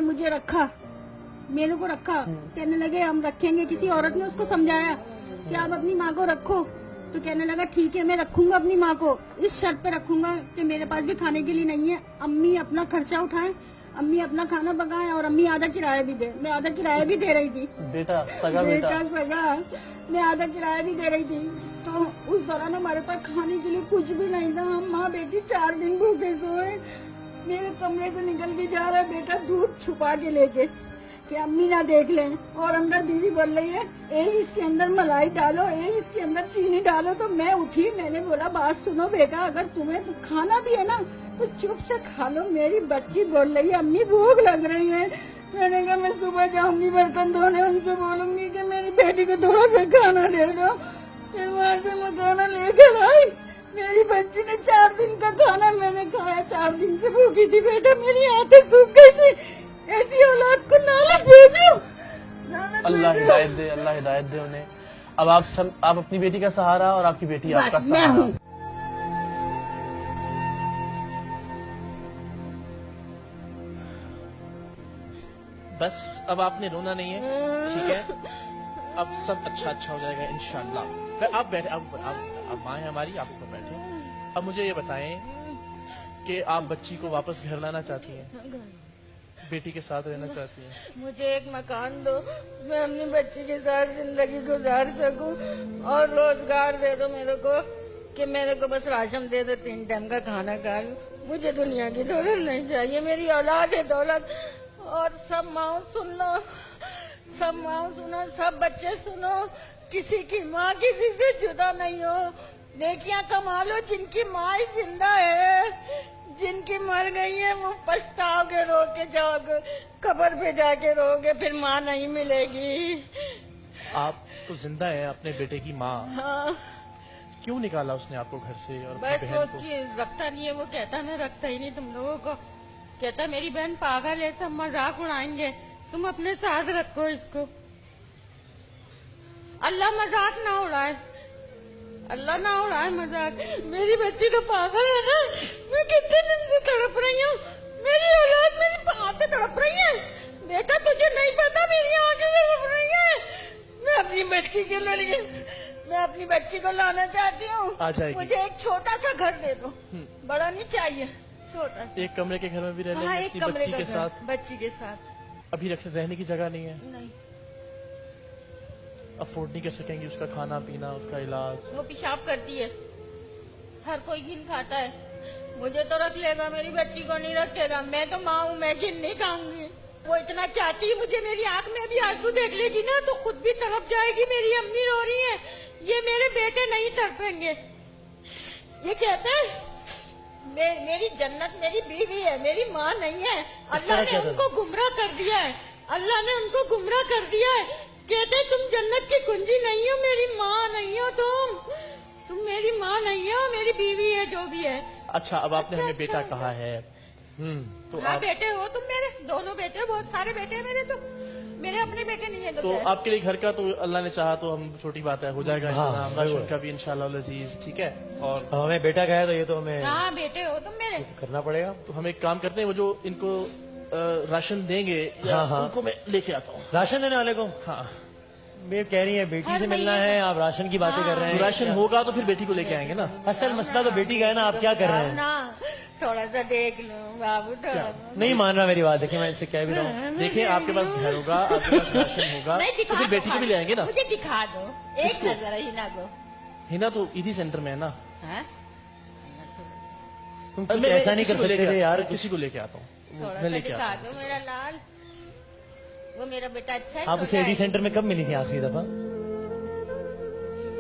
मुझे रखा, मेरे को रखा। कहने लगे हम रखेंगे। किसी औरत ने उसको समझाया कि आप अपनी माँ को रखो, तो कहने लगा ठीक है मैं रखूंगा अपनी माँ को, इस शर्त पे रखूंगा कि मेरे पास भी खाने के लिए नहीं है, अम्मी अपना खर्चा उठाएं, अम्मी अपना खाना पकाएं और अम्मी आधा किराया भी दे। मैं आधा किराया भी दे रही थी। बेटा सगा बेटा सगा, मैं आधा किराया भी दे रही थी। तो उस दौरान हमारे पास खाने के लिए कुछ भी नहीं था। हम माँ बेटी 4 दिन भूखे सोए। मेरे कमरे से निकल के जा रहा है बेटा दूध छुपा के लेके कि अम्मी ना देख लें, और अंदर बीवी बोल रही है ए इसके अंदर मलाई डालो, ए इसके अंदर चीनी डालो। तो मैं उठी, मैंने बोला बात सुनो बेटा, अगर तुम्हें खाना भी है ना तो चुप से खा लो। मेरी बच्ची बोल रही है अम्मी भूख लग रही है। मैंने कहा मैं सुबह जाऊंगी बर्तन धोने, उनसे बोलूंगी कि मेरी बेटी को थोड़ा सा खाना दे दो। फिर वहाँ से मैं खाना लेकर आई। मेरी बच्ची ने 4 दिन का खाना मैंने खाया, 4 दिन से भूखी थी बेटा, मेरी आंखें सूख गई थी। ऐसी औलाद को नालत भेजो, नालत अल्लाह भेजो। हिदायत दे, अल्लाह हिदायत दे उन्हें। अब आप अपनी बेटी का सहारा और आपकी बेटी आपका बस मैं सहारा। हूँ। बस अब आपने रोना नहीं है, ठीक है? अब सब अच्छा हो जाएगा इंशाल्लाह। आप बैठे, अब माँ है हमारी, आप ऊपर बैठे। अब मुझे ये बताएं कि आप बच्ची को वापस घर लाना चाहती हैं, बेटी के साथ रहना चाहती हैं? मुझे एक मकान दो, मैं अपनी बच्ची के साथ जिंदगी गुजार सकूं, और रोजगार दे दो मेरे को कि मेरे को बस राशन दे दो, 3 टाइम का खाना खा लूं। मुझे दुनिया की दौलत नहीं चाहिए, मेरी औलाद है दौलत। और सब माँ सुन लो, सब माँ सुनो, सब बच्चे सुनो, किसी की माँ किसी से जुदा नहीं हो। नेकियां कमा लो जिनकी माँ ही जिंदा है, जिनकी मर गई है वो पछताओगे, रो के जाओगे, कब्र पे जाके रोगे, फिर माँ नहीं मिलेगी। आप तो जिंदा हैं, अपने बेटे की माँ। हाँ। क्यों निकाला उसने आपको घर से और अपनी बस बहन वो को? उसकी रखता नहीं है, वो कहता मैं रखता ही नहीं तुम लोगों को। कहता मेरी बहन पागल है, सब मजाक उड़ाएंगे, तुम अपने साथ रखो इसको। अल्लाह मजाक ना उड़ाए, अल्लाह ना उड़ाए मजाक। मेरी बच्ची तो पागल है ना, मैं कितने दिन से तड़प रही हूँ, मेरी औलाद मेरी आंखें तड़प रही है। बेटा तुझे नहीं पता मेरी आंखें तड़प रही है। मैं अपनी बच्ची के लिए, मैं अपनी बच्ची को लाना चाहती हूँ। आ जाएगी। मुझे एक छोटा सा घर दे दो, बड़ा नहीं चाहिए, छोटा सा। एक कमरे के घर में भी रह हाँ, लेंगे एक अपनी कमरे बच्ची का के घर, साथ? बच्ची के साथ। अभी रहने की जगह नहीं है, नहीं, अफोर्ड नहीं कर सकेंगी उसका खाना पीना, उसका इलाज? वो पेशाब करती है, हर कोई घिन खाता है, मुझे तो रख लेगा, मेरी बच्ची को नहीं रखेगा। मैं तो माँ हूँ, मैं घिन नहीं खाऊंगी। वो इतना चाहती है मुझे, मेरी आंख में भी आंसू देख लेगी ना तो खुद भी तड़प जाएगी, मेरी अम्मी रो रही है, ये मेरे बेटे नहीं तड़पेंगे। ये कहते हैं मेरी जन्नत मेरी बीवी है, मेरी माँ नहीं है। अल्लाह ने उनको गुमराह कर दिया है, अल्लाह ने उनको गुमराह कर दिया है। कहते तुम जन्नत की कुंजी नहीं हो, मेरी माँ नहीं हो, तुम मेरी माँ नहीं हो, मेरी बीवी है जो भी है। अच्छा, अब आपने हमें बेटा कहा है, तो हाँ आप बेटे हो तुम मेरे, दोनों बेटे, बहुत सारे बेटे हैं मेरे, तो मेरे अपने बेटे नहीं है। तो आपके लिए घर का तो अल्लाह ने चाहा तो हम, छोटी बात है, हो जाएगा हाँ, इंतजाम, राशन का भी इंशाल्लाह अजीज, ठीक है? और हमें बेटा कहा है तो ये तो हमें हाँ बेटे हो तुम मेरे। करना पड़ेगा। तो हम एक काम करते हैं, वो जो इनको राशन देंगे हाँ, हाँ। उनको मैं लेके आता हूँ। राशन देने वाले को? हाँ, मैं कह रही है बेटी हर से मिलना महीने है, आप राशन की बातें कर रहे जो हैं। राशन होगा तो फिर बेटी को लेके आएंगे ना। असल मसला तो बेटी का है ना, आप क्या कर रहे हैं? ना थोड़ा सा देख लो बाबू, थोड़ा नहीं मान रहा मेरी बात, देखिए मैं इससे कह भी रहा हूँ। देखिए आपके पास घर होगा, आपके पास राशन होगा, नहीं, तो दिखा फिर दो, बेटी को भी ले आएंगे ना। मुझे दिखा दो एक किसको? नजर हिना को। हिना तो इसी सेंटर में है ना। हाँ? तुम कुछ ऐसा नहीं कर किसी को लेके सकते थे यार। किसी को लेके आता हूँ, थोड़ा मैं सा लेके दिखा आता हूँ। दो मेरा लाल, वो मेरा बेटा अच्छा है। आप उसे एडी सेंटर में कब मिली थी आखिरी दफा?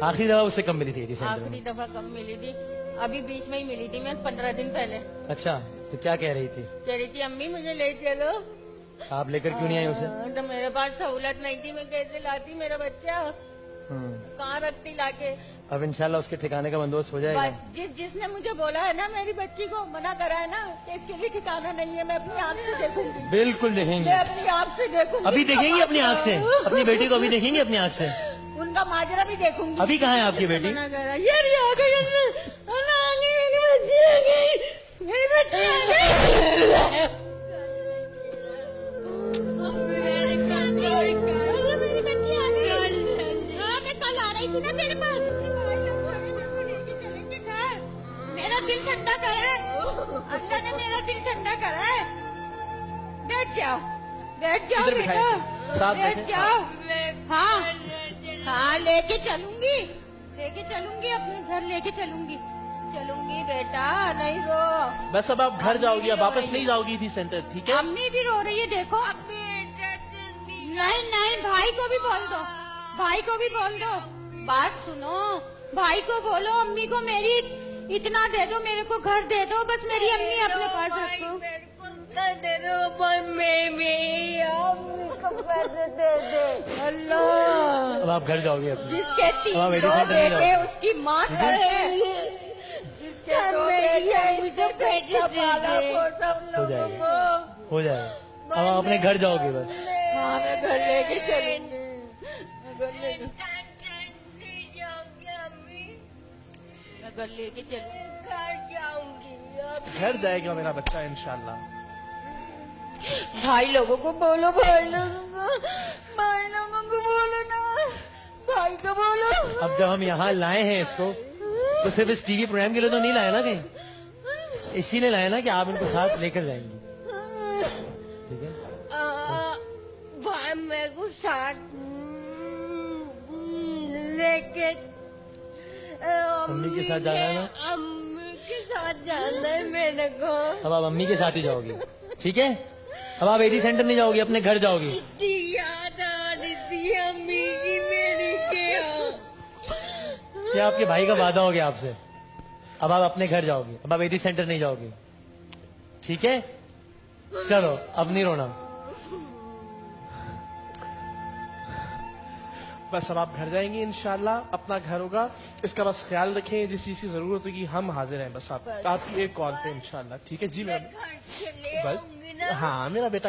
आखिरी दफा उससे कब मिली थी एडी सेंटर आखिरी में? दफा कब मिली थी? अभी बीच में ही मिली थी, मैं 15 दिन पहले। अच्छा, तो क्या कह रही थी? कह रही थी अम्मी मुझे ले चलो। आप लेकर क्यों नहीं आई उसे? तो मेरे पास सहूलत नहीं थी, मैं कैसे लाती मेरा बच्चा, कहाँ रखती लाके। अब इंशाल्लाह उसके ठिकाने का बंदोबस्त हो जाएगा। बस जिसने मुझे बोला है ना, मेरी बच्ची को मना करा है ना कि इसके लिए ठिकाना नहीं है, मैं अपनी आंख से देखूंगी, बिल्कुल देखेंगे, मैं अपनी आंख से देखूंगी। अभी देखेंगी अपनी आंख से, अपनी बेटी को अभी देखेंगे अपनी आंख से। उनका माजरा भी देखूंगी। अभी कहाँ है आपकी बेटी? मना करा, ये रही आ गई, अल्लाह आ गई, मेरी बच्ची आ गई, मेरी बच्ची आ गई। जाओ, बैठ जाओ इधर बेटा, बिठाइए, साथ बैठ बैठे। जाओ। हाँ हाँ, लेके चलूंगी अपने घर, लेके चलूंगी बेटा, नहीं रो। बस अब आप घर अम्मी जाओगी, भी अब रो वापस रही नहीं है। जाओगी थी सेंटर, ठीक है? अम्मी भी रो रही है, देखो। नहीं नहीं, भाई को भी बोल दो, बात सुनो, भाई को बोलो अम्मी को मेरी इतना दे दो, मेरे को घर दे दो, बस मेरी अम्मी अपने पास रखो। दे दो, पर मैं अम्मी को पैसे दे दे। अल्लाह, अब आप घर जाओगे अब। जिसके हाँ, तीन बेटी दो सेंटर नहीं बेटे जाओ। उसकी माँ है, जिसके दो बेटे मुझे बेटा पाला पोसा उन हो लोगों जाएगा। को। हो जाएगा। अब आप अपने घर जाओगे बस। हाँ, मैं घर लेके चलूंगी, मैं घर लेके चलूंगी। घर जाएगा मेरा बच्चा इंशाल्लाह। भाई लोगों को बोलो, भाई लोगों को बोलो ना, भाई को बोलो। अब जब हम यहाँ लाए हैं इसको, तो सिर्फ इस टीवी प्रोग्राम के लिए तो नहीं लाया ना कहीं, इसीलिए लाया ना कि आप इनको साथ लेकर जाएंगी, ठीक है? भाई मेरे को साथ लेके अम्मी के साथ जाना है ना? अम्मी के साथ जाना है मेरे को। अब आप अम्मी के साथ ही जाओगे, ठीक है? अब आप एडी सेंटर नहीं जाओगे, अपने घर जाओगे। इतनी याद आ रही थी अम्मी की मेरी के। क्या आपके भाई का वादा हो गया आपसे? अब आप अपने घर जाओगे, अब आप एडी सेंटर नहीं जाओगे, ठीक है? चलो अब नहीं रोना। बस अब आप घर जाएंगे इंशाल्लाह, अपना घर होगा, इसका बस ख्याल रखें, जिस चीज की जरूरत होगी हम हाजिर हैं, बस आप आपकी एक कॉल पे इंशाल्लाह, ठीक है जी? घर चले बस आऊंगी ना। हाँ, मेरा बेटा